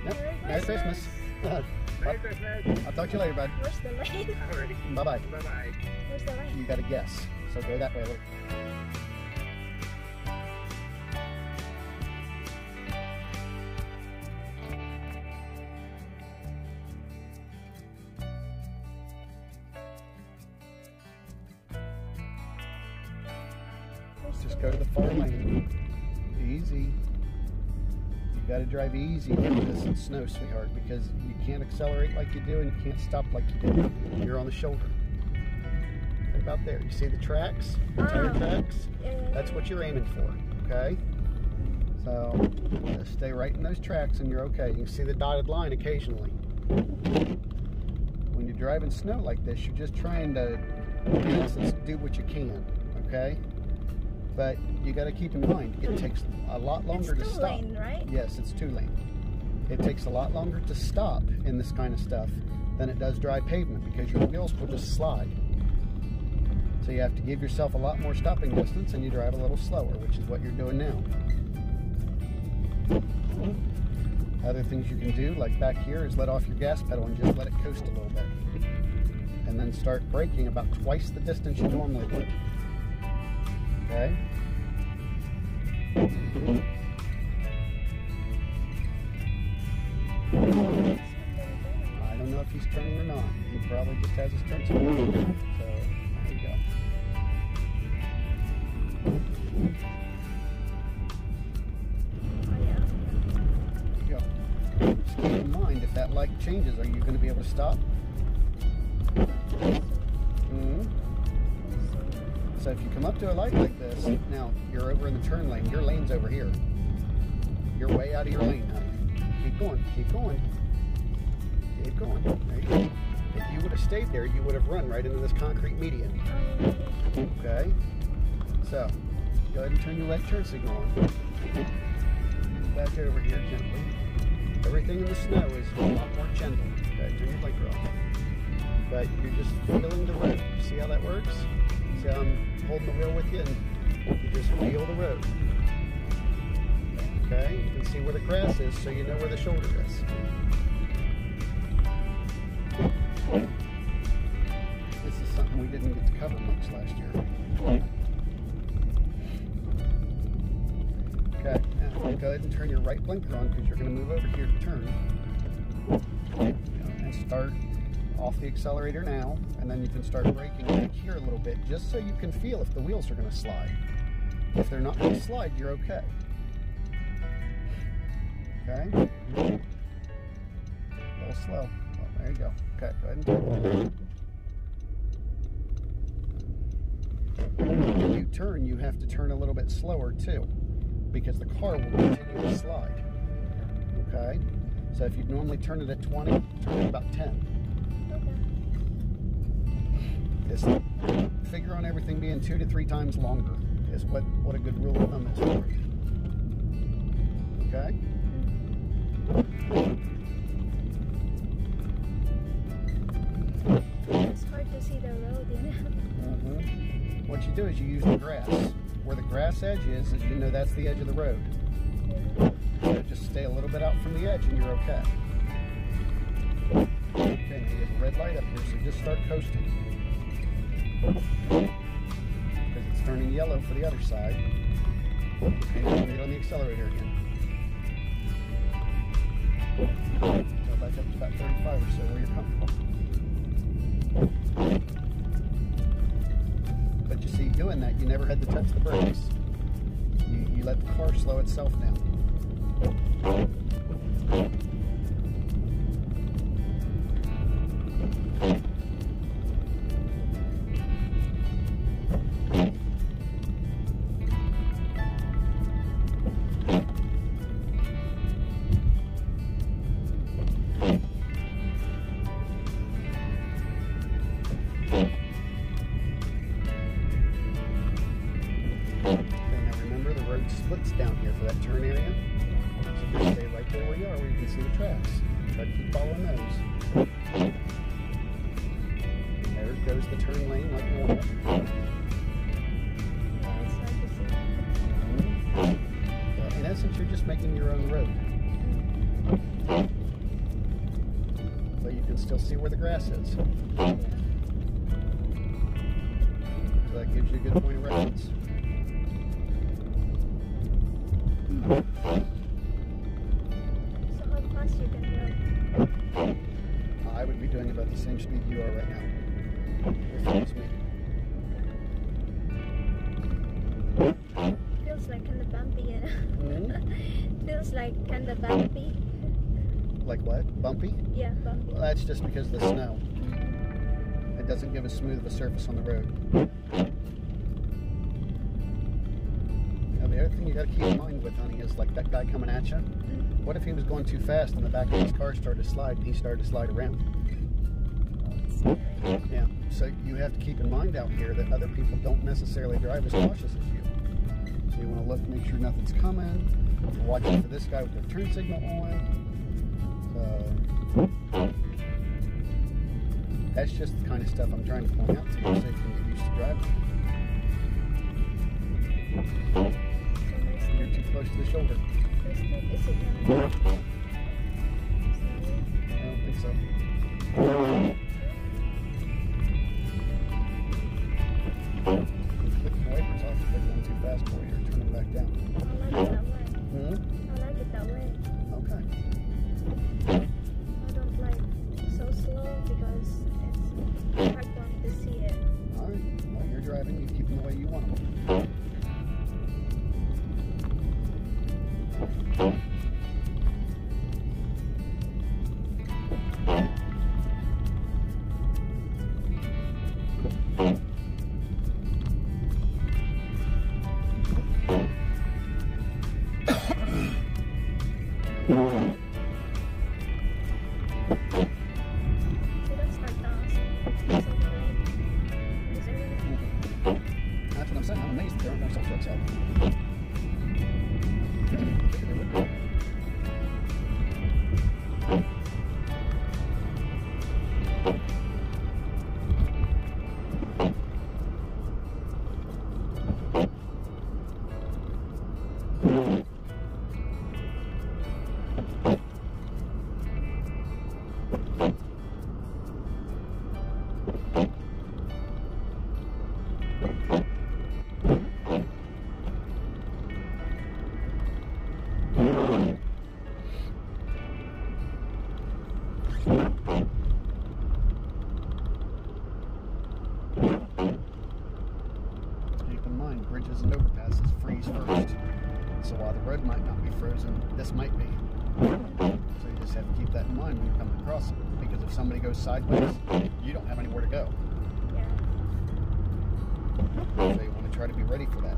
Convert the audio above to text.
Yep. Merry Christmas. Merry Christmas. I'll talk to you later, bud. Where's the lane? Alrighty. Bye-bye. Bye-bye. Where's the lane? You got to guess. So go that way a little. Just go to the far lane. Easy. You got to drive easy in this snow, sweetheart, because you can't accelerate like you do and you can't stop like you do. You're on the shoulder. Right about there. You see the tracks? The tire tracks? That's what you're aiming for, okay? So just stay right in those tracks and you're okay. You can see the dotted line occasionally. When you're driving snow like this, you're just trying to, in essence, do what you can, okay? But you got to keep in mind, it takes a lot longer to stop. It's 2-lane, right? Yes, it's 2-lane. It takes a lot longer to stop in this kind of stuff than it does dry pavement because your wheels will just slide. So you have to give yourself a lot more stopping distance and you drive a little slower, which is what you're doing now. Other things you can do, like back here, is let off your gas pedal and just let it coast a little bit. And then start braking about twice the distance you normally would. Okay? I don't know if he's turning or not. He probably just has his turn signal. So, there you go. There you go. Just keep in mind, if that light changes, are you going to be able to stop? So if you come up to a light like this, now you're over in the turn lane, your lane's over here. You're way out of your lane, honey. Keep going, keep going. Keep going. There you go. If you would have stayed there, you would have run right into this concrete median. Okay? So, go ahead and turn your right turn signal on. Back over here gently. Everything in the snow is a lot more gentle. Okay, turn your blinker off. But you're just feeling the road. See how that works? See how I'm holding the wheel with you and you just feel the road. Okay, you can see where the grass is so you know where the shoulder is. This is something we didn't get to cover much last year. Okay, now go ahead and turn your right blinker on because you're going to move over here to turn. And start off the accelerator now, and then you can start braking back here a little bit just so you can feel if the wheels are going to slide. If they're not going to slide, you're okay. Okay? A little slow. Oh, there you go. Okay, go ahead and turn. When you turn, you have to turn a little bit slower too, because the car will continue to slide. Okay? So if you normally turn it at 20, turn it about 10. Just figure on everything being 2 to 3 times longer is what a good rule of thumb is for you. Okay? It's hard to see the road, you know? What you do is you use the grass. Where the grass edge is you know that's the edge of the road. So just stay a little bit out from the edge and you're okay. Okay, now you have a red light up here, so just start coasting. Because it's turning yellow for the other side. Okay, now get on the accelerator again. Go back up to about 35 or so where you're comfortable. But you see, doing that, you never had to touch the brakes. You let the car slow itself down. Splits down here for that turn area. So just stay right there where you are where you can see the tracks. Try to keep following those. And there goes the turn lane like normal. In essence, you're just making your own road. But you can still see where the grass is. So that gives you a good point of reference. So how fast you can go? I would be doing about the same speed you are right now. If it was me. Feels like kind of bumpy, you know? Mhm. Feels like kind of bumpy. Like what? Bumpy? Yeah, bumpy. Well, that's just because of the snow. It doesn't give as smooth of a surface on the road. Now, the other thing you got to keep in mind with, honey, is like that guy coming at you. What if he was going too fast and the back of his car started to slide and he started to slide around? Yeah, so you have to keep in mind out here that other people don't necessarily drive as cautious as you. So you want to look, make sure nothing's coming. You're watching for this guy with the turn signal on. That's just the kind of stuff I'm trying to point out to you so you can get used to driving. You're too close to the shoulder. Is it gonna I don't think so. Flick the wipers off if they're going too fast for you or turn them back down. I like it that way. Hmm? I like it that way. Okay. I don't like so slow because it's hard for me to see it. All right. While you're driving, you keep them the way you want them. So that's hard to ask. Is everything? That's what I'm saying. I'm amazed there aren't more stuff trucks out. Keep in mind, bridges and overpasses freeze first. So while the road might not be frozen, this might be. So you just have to keep that in mind when you're coming across it. Because if somebody goes sideways, you don't have anywhere to go. Yeah. So you want to try to be ready for that.